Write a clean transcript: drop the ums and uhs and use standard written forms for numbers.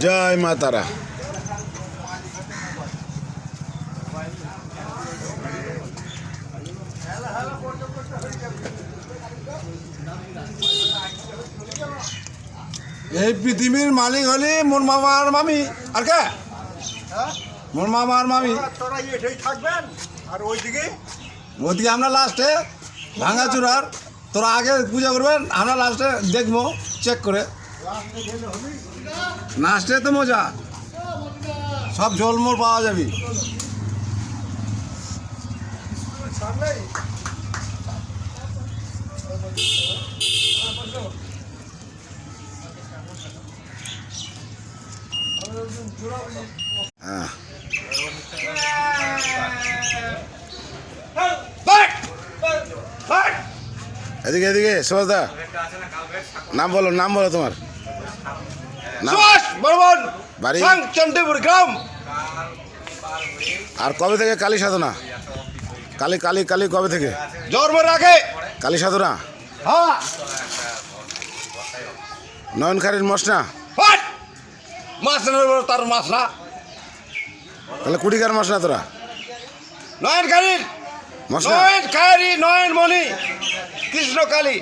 জয় মা তারা। এই পৃথিবীর মালিক হলে মোর মামা আর মামি। আর কে? মোর মামা আর মামি। তোরা এটাই থাকবেন আর ওইদিকে আমরা লাস্টে ভাঙাচুরার, তোরা আগে পূজা করবেন, আমরা লাস্টে দেখবো চেক করে। লাস্টে তো মজা, সব ঝোলমোল পাওয়া যাবে। হ্যাঁ, এদিকে এদিকে সুভাষদা, নাম বলো, নাম বলো তোমার নাম, সুভাষ বর্মন, বাড়ি, চন্ডীপুর গ্রাম। আর কবে থেকে কালী সাধনা? কালী কালী কালী কবে থেকে? জন্মের আগে। কালী সাধনা হ্যাঁ। নয়নখারির মশনা, মাছ তার মাছ না, তাহলে কুড়িকার মশনা তোরা নয়নকারীর মশনা। নয়ন খায়ারি, নয়নমণি, কৃষ্ণকালী।